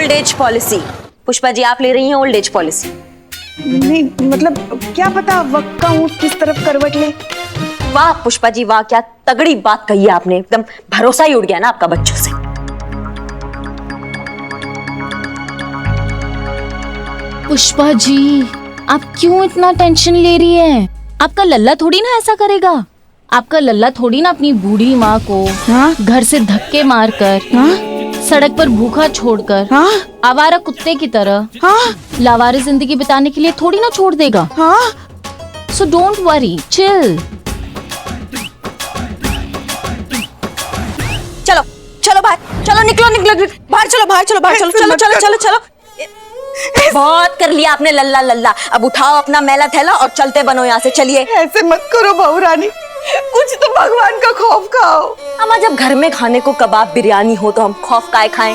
Old age policy. Pushpa ji, आप ले रही हैं ओल्ड एज पॉलिसी? नहीं मतलब क्या पता वक्त का ऊंट किस तरफ करवट ले। वाह पुष्पा जी वाह, क्या तगड़ी बात कही है आपने, एकदम भरोसा ही उड़ गया ना आपका बच्चों से। पुष्पा जी, आप क्यों इतना टेंशन ले रही हैं? आपका लल्ला थोड़ी ना ऐसा करेगा। आपका लल्ला थोड़ी ना अपनी बूढ़ी माँ को घर से धक्के मारकर, सड़क पर भूखा छोड़कर, आवारा कुत्ते की तरह लावारिस जिंदगी बिताने के लिए थोड़ी ना छोड़ देगा। So don't worry, chill. चलो चलो बाहर, चलो निकलो निकलो बाहर, चलो बाहर, चलो बाहर, चलो चलो चलो चलो चलो। बहुत कर लिया आपने लल्ला लल्ला, अब उठाओ अपना मैला थैला और चलते बनो यहाँ से, चलिए। ऐसे मत करो बहू रानी, कुछ तो भगवान का खौफ खाओ। अम्मा जब घर में खाने को कबाब बिरयानी हो तो हम खौफ काहे खाएं?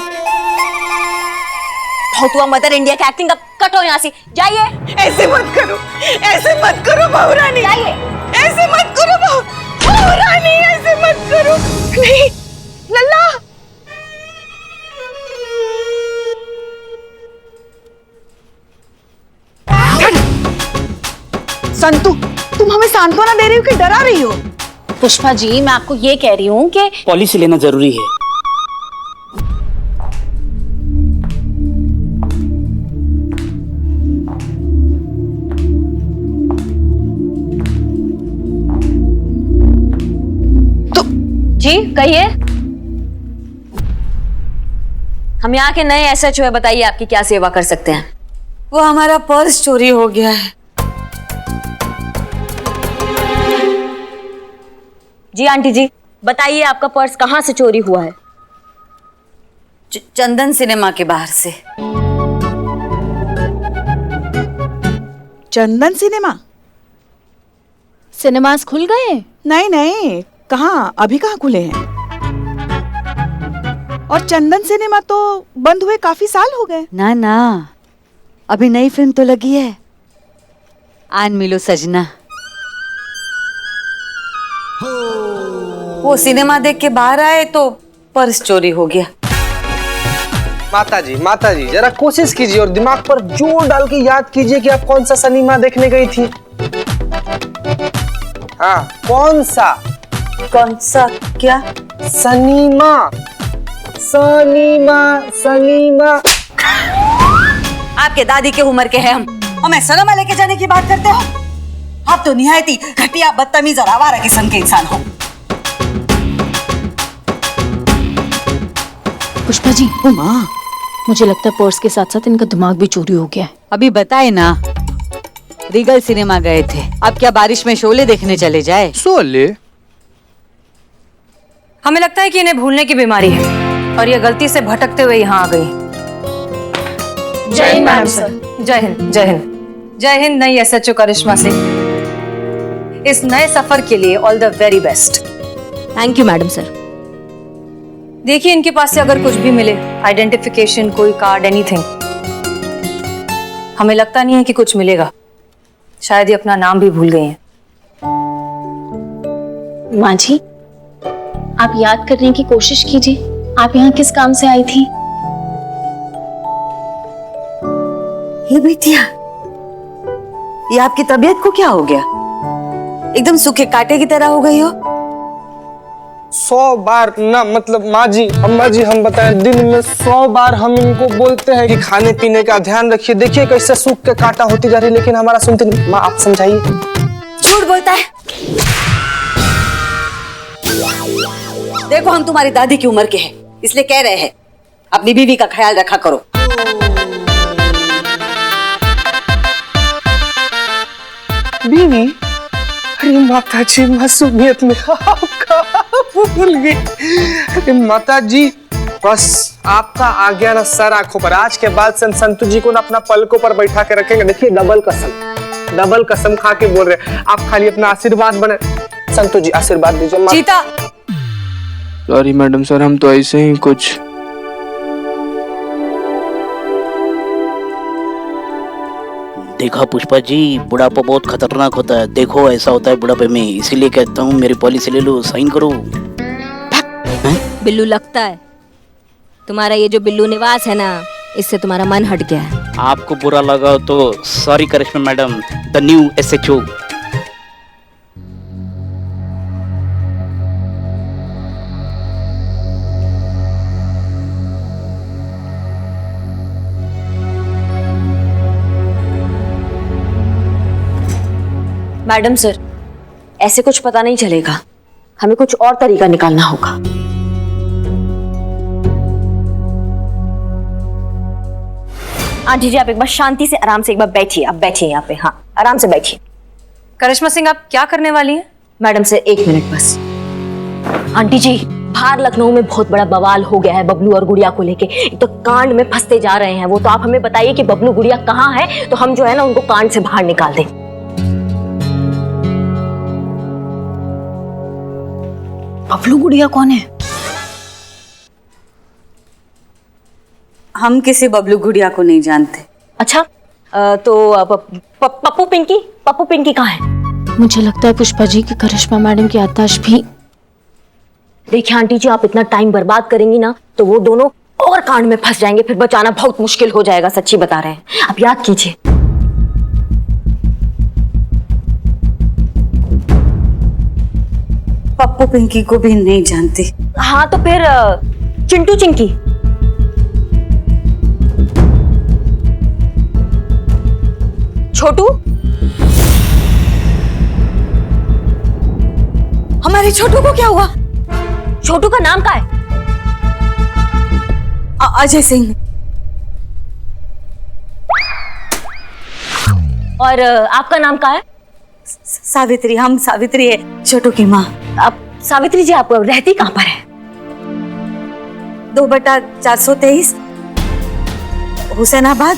बहुत हुआ मदर इंडिया की एक्टिंग, अब कटो यहाँ से, जाइए। ऐसे मत करो, ऐसे मत करो बहू रानी, जाइए। ऐसे मत करो बहू रानी, ऐसे मत करो। नहीं लल्ला, संतु तुम हमें सांत्वना दे रही हो कि डरा रही हो? पुष्पा जी, मैं आपको ये कह रही हूँ कि पॉलिसी लेना जरूरी है। तो जी कहिए। हम यहाँ के नए एसएचओ है, बताइए आपकी क्या सेवा कर सकते हैं? वो हमारा पर्स चोरी हो गया है। जी आंटी जी बताइए, आपका पर्स कहाँ से चोरी हुआ है? चंदन सिनेमा के बाहर से। चंदन सिनेमा? सिनेमास खुल गए? नहीं नहीं, कहाँ, अभी कहाँ खुले हैं। और चंदन सिनेमा तो बंद हुए काफी साल हो गए। ना ना, अभी नई फिल्म तो लगी है, आन मिलो सजना। वो सिनेमा देख के बाहर आए तो पर्स चोरी हो गया। माता जी जरा कोशिश कीजिए और दिमाग पर जोर डाल के याद कीजिए कि आप कौन सा सिनेमा देखने गई थी। हाँ, कौन सा क्या? सनीमा सनीमा सनीमा। आपके दादी के उम्र के हैं हम, हमें सिनेमा लेके जाने की बात करते हो? आप तो निहायत ही घटिया, बदतमीज और आवारा किस्म के इंसान हो। पुष्पा जी, ओ माँ, मुझे लगता है पर्स के साथ साथ इनका दिमाग भी चोरी हो गया है। अभी बताए ना, रीगल सिनेमा गए थे, अब क्या बारिश में शोले देखने चले जाए? शोले? हमें लगता है कि इन्हें भूलने की बीमारी है और ये गलती से भटकते हुए यहाँ आ गई। जय हिंद मैम सर। जय हिंद जय हिंद जय हिंद। नई एसएचओ करिश्मा से इस नए सफर के लिए all the very best. Thank you madam sir. देखिए इनके पास से अगर कुछ भी मिले, आइडेंटिफिकेशन, कोई कार्ड, एनीथिंग, हमें लगता नहीं है कि कुछ मिलेगा। शायद ये अपना नाम भी भूल गई हैं। माँ जी, आप याद करने की कोशिश कीजिए, आप यहाँ किस काम से आई थी? ये बिटिया, ये आपकी तबीयत को क्या हो गया? एकदम सूखे कांटे की तरह हो गई हो। 100 बार ना, मतलब माँ जी, अम्मा जी, हम बताएं दिन में 100 बार हम इनको बोलते हैं कि खाने पीने का ध्यान रखिए। देखिए कैसे सूख के कांटा होती जा रही है, लेकिन हमारा सुनते नहीं। माँ आप समझाइए। झूठ बोलता है। देखो हम तुम्हारी दादी की उम्र के हैं, इसलिए कह रहे हैं अपनी बीवी का ख्याल रखा करो। बीवी? अरे माता जी, मासूमियत में आपका भूल गई। अरे माता जी, बस आपका आ गया ना सर आंखों पर। आज के बाद से संतु जी को ना अपना पलकों पर बैठा के रखेंगे। देखिए डबल कसम खा के बोल रहे हैं। आप खाली अपना आशीर्वाद बने। संतु जी आशीर्वाद दीजिए। चीता, सॉरी मैडम सर, हम तो ऐसे ही कुछ। देखा पुष्पा जी, बुढ़ापा बहुत खतरनाक होता है। देखो ऐसा होता है बुढ़ापे में, इसीलिए कहता हूँ मेरी पॉलिसी ले लो, साइन करो। बिल्लू लगता है तुम्हारा ये जो बिल्लू निवास है ना, इससे तुम्हारा मन हट गया है। आपको बुरा लगा तो sorry Karishma madam, the new SHO। Madam sir, ऐसे कुछ पता नहीं चलेगा, हमें कुछ और तरीका निकालना होगा। आंटी जी, आप एक बार शांति से आराम से एक बार बैठिए। आप बैठिए यहाँ पे, हाँ आराम से बैठिए। करिश्मा सिंह, आप क्या करने वाली हैं? मैडम सर 1 मिनट बस। आंटी जी, बाहर लखनऊ में बहुत बड़ा बवाल हो गया है बबलू और गुड़िया को लेके। एक तो कांड में फंसते जा रहे हैं वो, तो आप हमें बताइए कि बबलू गुड़िया कहाँ है, तो हम जो है ना उनको कांड से बाहर निकाल दें। बबलू गुड़िया कौन है? हम किसी बबलू गुड़िया को नहीं जानते। अच्छा, तो पप्पू पिंकी कहाँ है? मुझे लगता है पुष्पा जी की करिश्मा मैडम की याददाश्त भी। देखिए आंटी जी, आप इतना टाइम बर्बाद करेंगी ना तो वो दोनों और कांड में फंस जाएंगे, फिर बचाना बहुत मुश्किल हो जाएगा। सच्ची बता रहे हैं, आप याद कीजिए। पप्पू पिंकी को भी नहीं जानती। हाँ तो फिर चिंटू चिंकी। छोटू, हमारे छोटू को क्या हुआ? छोटू का नाम क्या है? अजय सिंह। और आपका नाम क्या है? सावित्री। हम सावित्री है, छोटू की माँ। आप सावित्री जी, आप रहती कहाँ पर है? 2/423 हुसैनाबाद,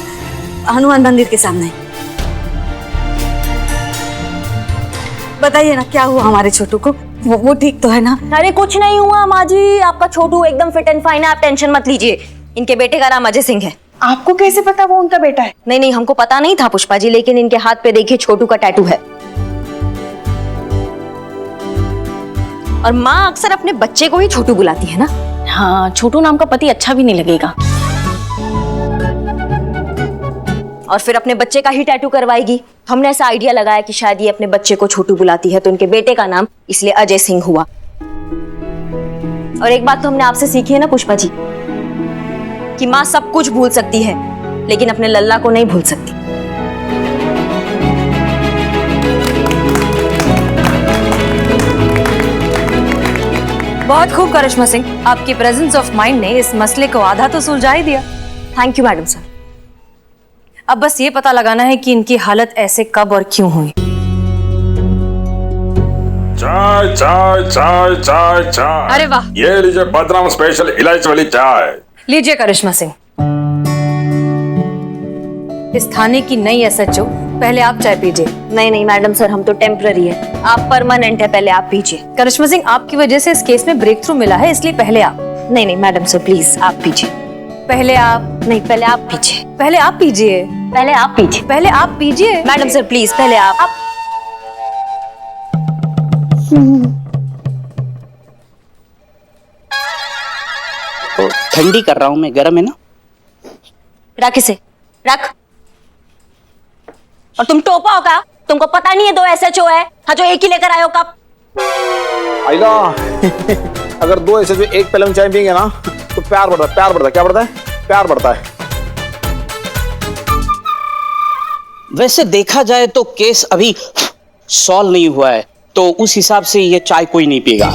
हनुमान मंदिर के सामने। बताइए ना क्या हुआ हमारे छोटू को? वो ठीक तो है ना? अरे कुछ नहीं हुआ माँ जी, आपका छोटू एकदम फिट एंड फाइन है, आप टेंशन मत लीजिए। इनके बेटे का नाम अजय सिंह है। आपको कैसे पता वो उनका बेटा है? नहीं, हमको पता नहीं था पुष्पा जी, लेकिन इनके हाथ पे देखिए छोटू का टैटू है। और माँ अक्सर अपने बच्चे को ही छोटू बुलाती है ना। हाँ, छोटू नाम का पति अच्छा भी नहीं लगेगा। और फिर अपने बच्चे का ही टैटू करवाएगी। हमने ऐसा आइडिया लगाया कि शायद ये अपने बच्चे को छोटू बुलाती है, तो इनके बेटे का नाम इसलिए अजय सिंह हुआ। और एक बात तो हमने आपसे सीखी है ना पुष्पा जी, कि माँ सब कुछ भूल सकती है लेकिन अपने लल्ला को नहीं भूल सकती। बहुत खूब करिश्मा सिंह, आपकी प्रेजेंस ऑफ माइंड ने इस मसले को आधा तो सुलझा ही दिया। Thank you madam sir. अब बस ये पता लगाना है कि इनकी हालत ऐसे कब और क्यों हुई। चाय चाय चाय चाय चाय। अरे वाह। ये लीजिए बदनाम स्पेशल इलायची वाली चाय। लीजिए करिश्मा सिंह, इस थाने की नई SHO, पहले आप चाय पीजिए। नहीं मैडम सर, हम तो टेम्पररी है, आप परमानेंट है, पहले आप पीजिए। करिश्मा सिंह, आपकी वजह से इस केस में ब्रेक थ्रू मिला है, इसलिए पहले आप। नहीं मैडम सर, प्लीज आप पीजिए। पहले आप। नहीं, पहले आप पीजिए। पहले आप पीजिए। पहले आप पीजिए। पहले आप पीजिए। मैडम सर प्लीज, पहले आप। तो ठंडी कर रहा हूँ मैं, गर्म है ना। रख इसे, रख। और तुम टोपा हो क्या? तुमको पता नहीं है 2 SHO है? हाँ, जो एक ही लेकर आए हो कब? आइला अगर 2 ऐसे जो एक पहले में चाय पियेंगे ना तो प्यार बढ़ता है। प्यार बढ़ता है, क्या बढ़ता है? प्यार बढ़ता है। वैसे देखा जाए तो केस अभी सॉल्व नहीं हुआ है, तो उस हिसाब से ये चाय कोई नहीं पिएगा।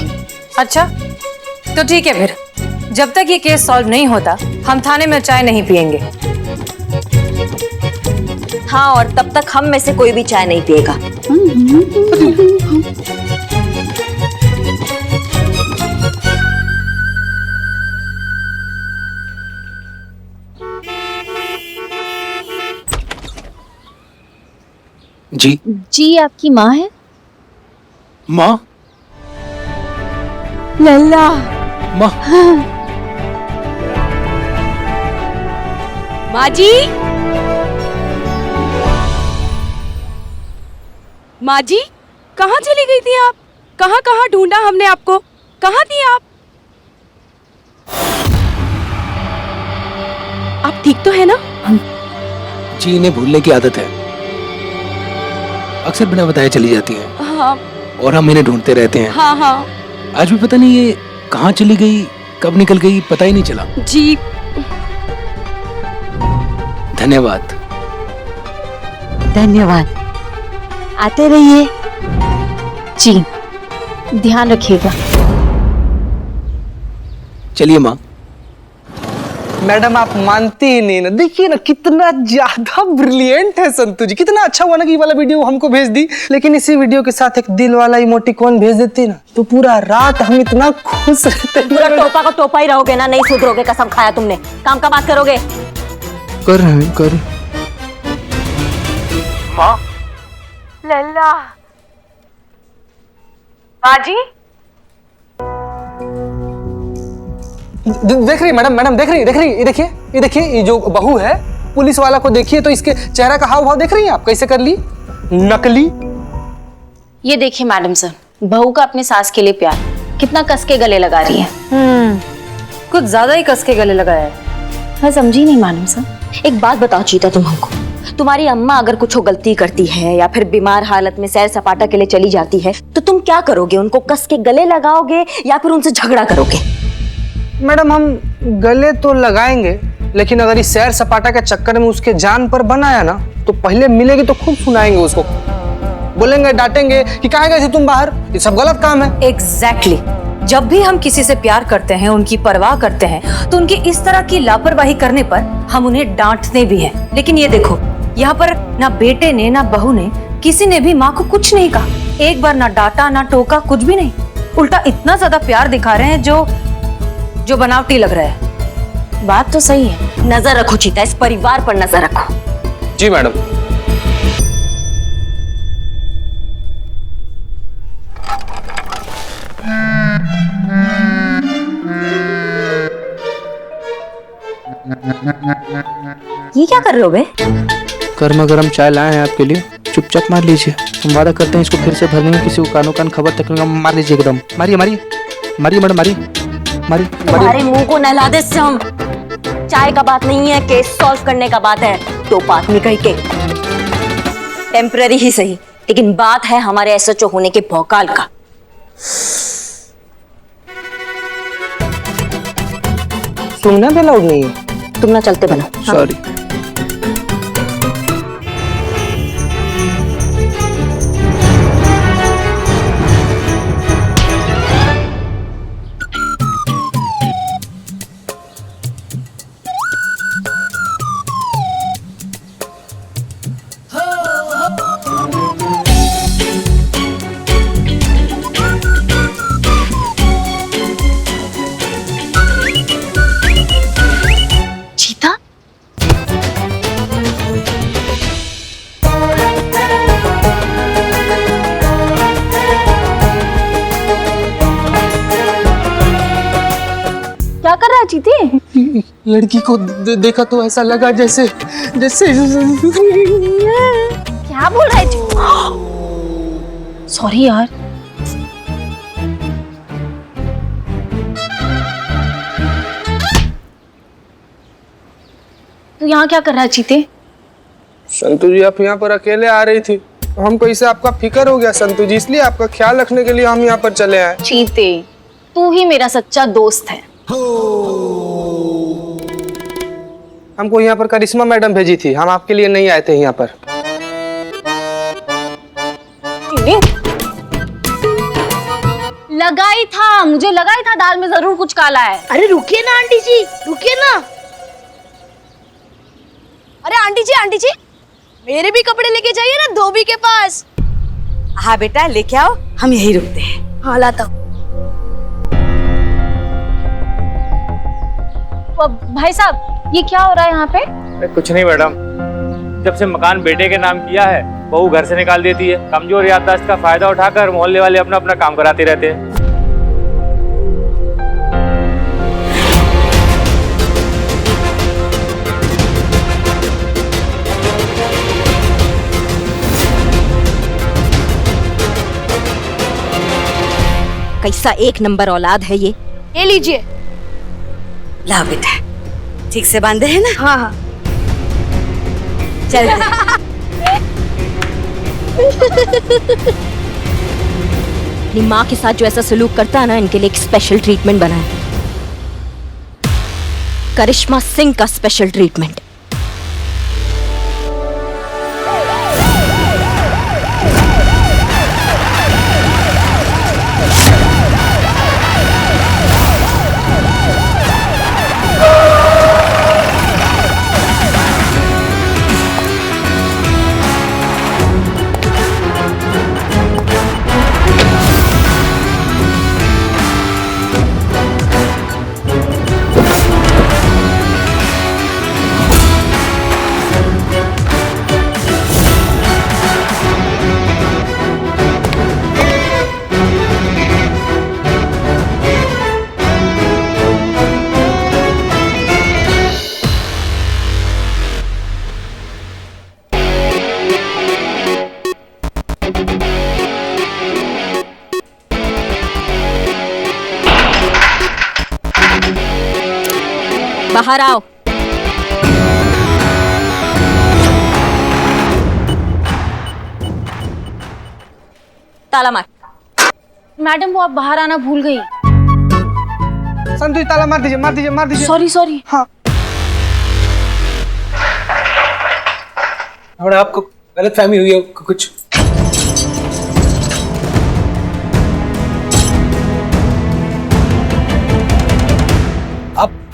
अच्छा तो ठीक है, फिर जब तक ये केस सॉल्व नहीं होता हम थाने में चाय नहीं पियेंगे। हाँ, और तब तक हम में से कोई भी चाय नहीं पिएगा। जी जी, आपकी माँ है? माँ? लल्ला। माँ? माँ जी, माँ जी, कहाँ चली गई थी आप? कहाँ कहाँ ढूंढा हमने आपको, कहाँ थी आप? आप ठीक तो है ना? जी इन्हें भूलने की आदत है, अक्सर बिना बताए चली जाती हैं हाँ और हम इन्हें ढूंढते रहते हैं। हाँ हाँ आज भी पता नहीं ये कहाँ चली गई, कब निकल गई, पता ही नहीं चला। जी। धन्यवाद। धन्यवाद, आते रहिए। जी ध्यान रखिएगा। चलिए माँ। मैडम आप मानती ही नहीं ना, देखिए ना कितना ज्यादा ब्रिलियंट है संतू जी। कितना अच्छा हुआ ना कि ये वाला वीडियो हमको भेज दी, लेकिन इसी वीडियो के साथ एक दिल वाला इमोटिकॉन भेज देती ना तो पूरा रात हम इतना खुश रहते। पूरा टोपा का टोपा ही रहोगे ना, नहीं सुधरोगे। कसम खाया तुमने, काम का बात करोगे। कर रहे हैं कर। माँ लल्ला बाजी देख रही मैडम देख रही ये देखिए ये जो बहू है पुलिस वाला को देखिए तो इसके चेहरा का हाव भाव देख रही हैं आप, कैसे कर ली नकली। ये देखिए मैडम सर, बहू का अपने सास के लिए प्यार कितना कस के गले लगा रही है। कुछ ज्यादा ही कस के गले लगाया है। मैं समझी नहीं मैडम सर। एक बात बताओ चीता, तुम हमको, तुम्हारी अम्मा अगर कुछ गलती करती है या फिर बीमार हालत में सैर सपाटा के लिए चली जाती है तो तुम क्या करोगे? उनको कस के गले लगाओगे या फिर उनसे झगड़ा करोगे? मैडम हम गले तो लगाएंगे, लेकिन अगर इस सैर सपाटा के चक्कर में उसके जान पर बनाया ना तो पहले मिलेगी तो खूब सुनाएंगे उसको, बोलेंगे डांटेंगे कि कहाँ गए थे तुम बाहर, ये सब गलत काम है। एग्जैक्टली। जब भी हम किसी से प्यार करते हैं, उनकी परवाह करते हैं, तो उनकी इस तरह की लापरवाही करने पर हम उन्हें डांटते भी हैं। लेकिन ये देखो, यहाँ पर ना बेटे ने ना बहू ने किसी ने भी माँ को कुछ नहीं कहा, एक बार ना डांटा ना टोका, कुछ भी नहीं। उल्टा इतना ज्यादा प्यार दिखा रहे हैं जो बनावटी लग रहा है। बात तो सही है। नजर रखो चीता, इस परिवार पर नजर रखो। जी मैडम। ये क्या कर रहे हो बे? गर्मा गर्म चाय लाए हैं आपके लिए, चुपचाप मार लीजिए। हम वादा करते हैं इसको फिर से भरने में किसी को कानों कान खबर तक नहीं। मार लीजिए एकदम, मारिए मारिए मारिए मैडम, मारिए मारिए। तुम्हारे मुंह को नहला दे इससे। हम चाय का बात नहीं है, केस सॉल्व करने का बात है। तो बात निकल के टेम्पररी ही सही, लेकिन बात है हमारे एसएचओ होने के भौकाल का। सुनना भी अलाउड नहीं है। तुम ना चलते बनो। सॉरी। चीता, क्या कर रहा है चीते? लड़की को देखा तो ऐसा लगा जैसे जैसे क्या बोल रहा है? सॉरी यार। तू यहाँ क्या कर रहा है चीते? संतू जी आप यहाँ पर अकेले आ रही थी, हमको इससे आपका फिक्र हो गया संतू जी, इसलिए आपका ख्याल रखने के लिए हम यहाँ पर चले आए। चीते, तू ही मेरा सच्चा दोस्त है। हमको यहाँ पर करिश्मा मैडम भेजी थी, हम आपके लिए नहीं आए थे यहाँ पर। लगाई था, मुझे लगाई था दाल में जरूर कुछ काला है। अरे रुकिए ना आंटी जी, रुकिए ना। अरे आंटी जी मेरे भी कपड़े लेके जाइए ना धोबी के पास। हाँ बेटा लेके आओ, हम यही रुकते हैं। हाँ लाता हूँ। भाई साहब, ये क्या हो रहा है यहाँ पे? कुछ नहीं मैडम, जब से मकान बेटे के नाम किया है बहू घर से निकाल देती है। कमजोर याददाश्त का फायदा उठाकर मोहल्ले वाले अपना अपना काम कराते रहते हैं। कैसा एक नंबर औलाद है ये। ये लीजिए। ला बेटा, ठीक से बांधे हैं ना? हाँ हाँ। चल अपनी माँ के साथ जो ऐसा सलूक करता है ना, इनके लिए एक स्पेशल ट्रीटमेंट बना है, करिश्मा सिंह का स्पेशल ट्रीटमेंट। बाहर आओ। ताला मार। मैडम वो आप बाहर आना भूल गई। संतु ताला मार दीजिए, मार दीजिए, मार दीजिए। Sorry sorry. हाँ। और आपको गलत फहमी हुई है कुछ?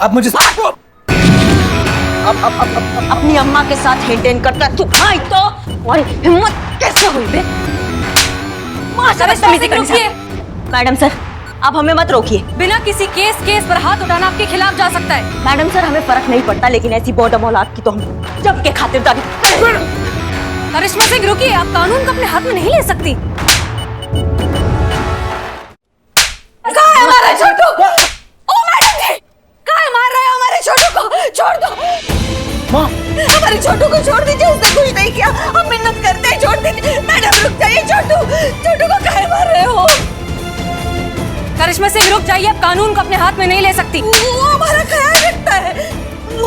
आप मुझे अपनी अम्मा के साथ हेडेन करता तू आई तो और हिम्मत कैसे हुई बे? रुकिए मैडम सर, आप हमें मत रोकिए। बिना किसी केस पर हाथ उठाना आपके खिलाफ जा सकता है। मैडम सर, हमें फर्क नहीं पड़ता, लेकिन ऐसी बॉडम औलाद की तो हम जब के खातिरदारी। करिश्मा सिंह रुकिए, आप कानून को अपने हाथ में नहीं ले सकती। कहाँ है हमारा छोटू? ओ मैडम जी, कहाँ मार रहे हो हमारे छोटू को? छोड़ दो माँ, हमारे छोटू को छोड़ दीजिए, उसने कुछ नहीं किया, हम मिन्नत करते हैं, छोड़ दीजिए। मैडम रुक जाइए, छोटू को काहे मार रहे हो? करिश्मा सिंह रुक जाइए, आप कानून को अपने हाथ में नहीं ले सकती। वो हमारा ख्याल रखता है।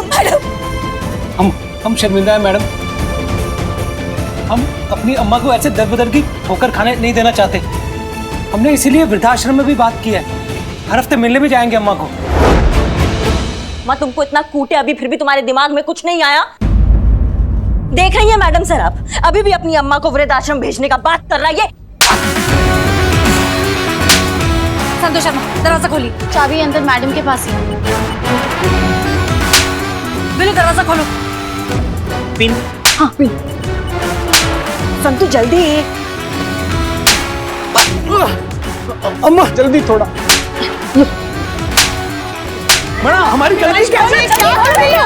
मैडम हम शर्मिंदा हैं मैडम। हम अपनी अम्मा को ऐसे दर बदर की ठोकर खाने नहीं देना चाहते। हमने इसीलिए वृद्धाश्रम में भी बात की है, हर हफ्ते मिलने भी जाएंगे अम्मा को। माँ तुमको इतना कूटे, अभी फिर भी तुम्हारे दिमाग में कुछ नहीं आया? देख रही है मैडम सर, आप अभी भी अपनी अम्मा को वृद्धाश्रम भेजने का बात कर रहा है। संतोष शर्मा, दरवाजा खोली। चाबी अंदर मैडम के पास ही। बिल्लू दरवाजा खोलो। पिन। हाँ पिन। संतु जल्दी। अम्मा जल्दी थोड़ा। बड़ा हमारी गलती क्या कर रही है?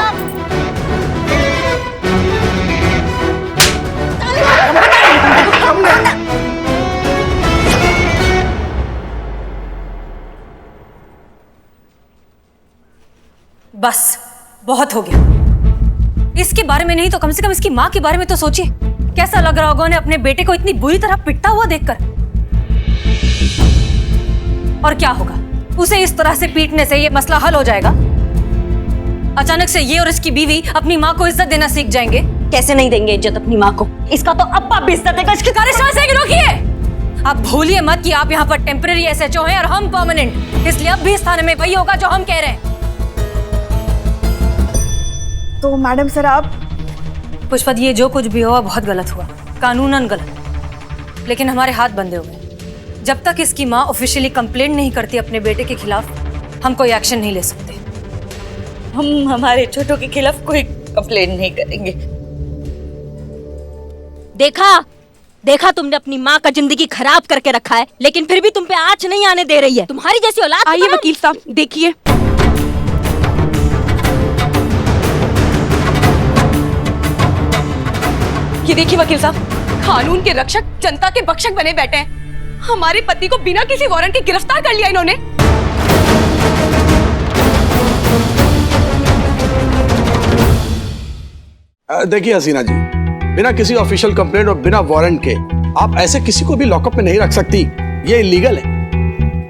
बस बहुत हो गया। इसके बारे में नहीं तो कम से कम इसकी माँ के बारे में तो सोचिए। कैसा लग रहा होगा उन्हें अपने बेटे को इतनी बुरी तरह पिटता हुआ देखकर। और क्या होगा, उसे इस तरह से पीटने से ये मसला हल हो जाएगा? अचानक से ये और इसकी बीवी अपनी माँ को इज्जत देना सीख जाएंगे। कैसे नहीं देंगे इज्जत अपनी माँ को? इसका तो अब्बा भी इज्जत देगा। इसकी करिश्मा सिंह रुकिए, आप भूलिए मत कि आप यहाँ पर टेम्परेरी SHO हैं और हम परमानेंट, इसलिए अब भी इस थाने में वही होगा जो हम कह रहे हैं। तो मैडम सर आप पुष्पा, ये जो कुछ भी हुआ बहुत गलत हुआ, कानूनन गलत, लेकिन हमारे हाथ बंधे हुए। जब तक इसकी माँ ऑफिशियली कंप्लेंट नहीं करती अपने बेटे के खिलाफ, हम कोई एक्शन नहीं ले सकते। हम हमारे छोटों के खिलाफ कोई कंप्लेंट नहीं करेंगे। देखा तुमने अपनी माँ का जिंदगी खराब करके रखा है, लेकिन फिर भी तुम पे आँच नहीं आने दे रही है। तुम्हारी जैसी औलाद। आइए वकील साहब, देखिए ये देखिए वकील साहब, कानून के रक्षक जनता के भक्षक बने बैठे हैं। हमारे पति को बिना किसी वारंट के गिरफ्तार कर लिया इन्होंने। देखिए हसीना जी, बिना किसी ऑफिशियल कंप्लेंट और बिना वारंट के आप ऐसे किसी को भी लॉकअप में नहीं रख सकती। ये इलीगल है।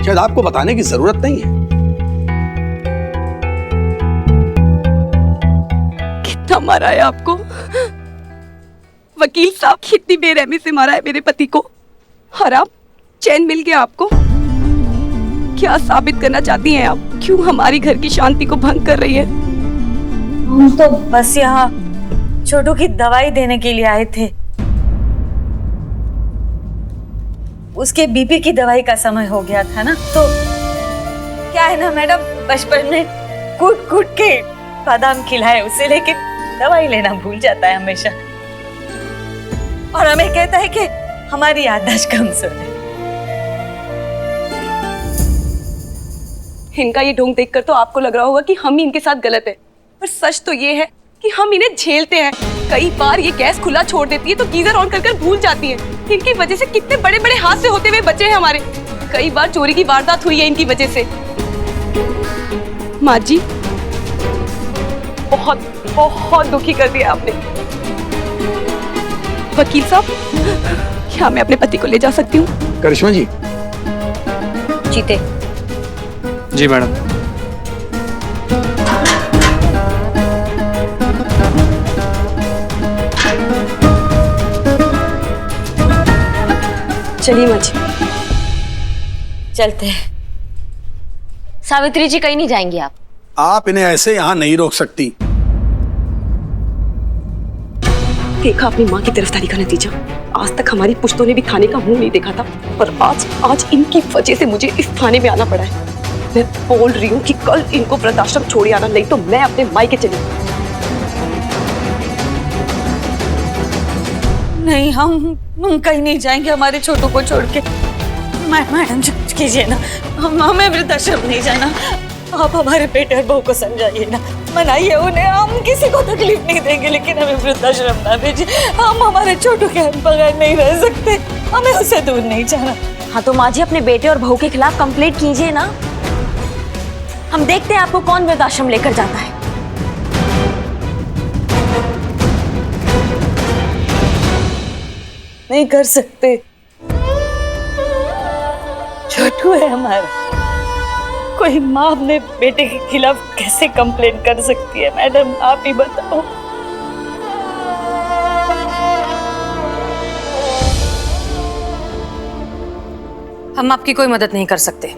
शायद आपको बताने की जरूरत नहीं है। मारा है आपको? वकील साहब, कितनी बेरहमी से मारा है मेरे पति को। हराम, चैन मिल गया आपको? क्या साबित करना चाहती हैं आप? क्यों हमारी घर की शांति को भंग कर रही है? हम तो बस यहाँ छोटू की दवाई देने के लिए आए थे। उसके बीपी की दवाई का समय हो गया था ना, तो क्या है ना मैडम, बचपन में कूट कूट के बादाम खिलाए उसे, लेकिन दवाई लेना भूल जाता है हमेशा, और हमें कहता है कि हमारी याददाश्त कमजोर है। इनका ये ढोंग देखकर तो आपको लग रहा होगा कि हम ही इनके साथ गलत है, पर सच तो ये है कि हम इन्हें झेलते हैं। कई बार ये गैस खुला छोड़ देती है तो गीजर ऑन कर भूल जाती है। इनकी वजह से कितने बड़े बड़े हादसे होते हुए बचे हैं हमारे। कई बार चोरी की वारदात हुई है इनकी वजह से। माँ जी, बहुत बहुत दुखी कर दिया आपने। वकील साहब, क्या मैं अपने पति को ले जा सकती हूँ? करिश्मा जी। जीते। जी मैडम। चलिए माँ जी, चलते हैं। सावित्री जी, कहीं नहीं जाएंगी आप? आप इन्हें ऐसे यहाँ नहीं रोक सकती। देखा अपनी माँ की गिरफ्तारी का नतीजा। आज तक हमारी पुश्तों ने भी थाने का मुंह नहीं देखा था, पर आज इनकी वजह से मुझे इस थाने में आना पड़ा है। मैं बोल रही हूँ कि कल इनको वृद्धाश्रम छोड़ आना, नहीं तो मैं अपने मायके चली। नहीं, हम कहीं नहीं जाएंगे हमारे छोटू को छोड़ के। मैडम चुप कीजिए ना, हमें वृद्धाश्रम नहीं जाना। आप हमारे बेटे और बहू को समझाइए ना, मनाइए उन्हें। हम किसी को तकलीफ नहीं देंगे, लेकिन हमें वृद्धाश्रम ना भेजिए। हम हमारे छोटू के बगैर नहीं रह सकते, हमें उसे दूर नहीं जाना। हाँ तो माँ जी, अपने बेटे और बहू के खिलाफ कंप्लेंट कीजिए ना। हम देखते हैं आपको कौन वृद्धाश्रम लेकर जाता है। नहीं कर सकते, छोटू है हमारा। कोई माँ अपने बेटे के खिलाफ कैसे कंप्लेंट कर सकती है? मैडम आप ही बताओ। हम आपकी कोई मदद नहीं कर सकते।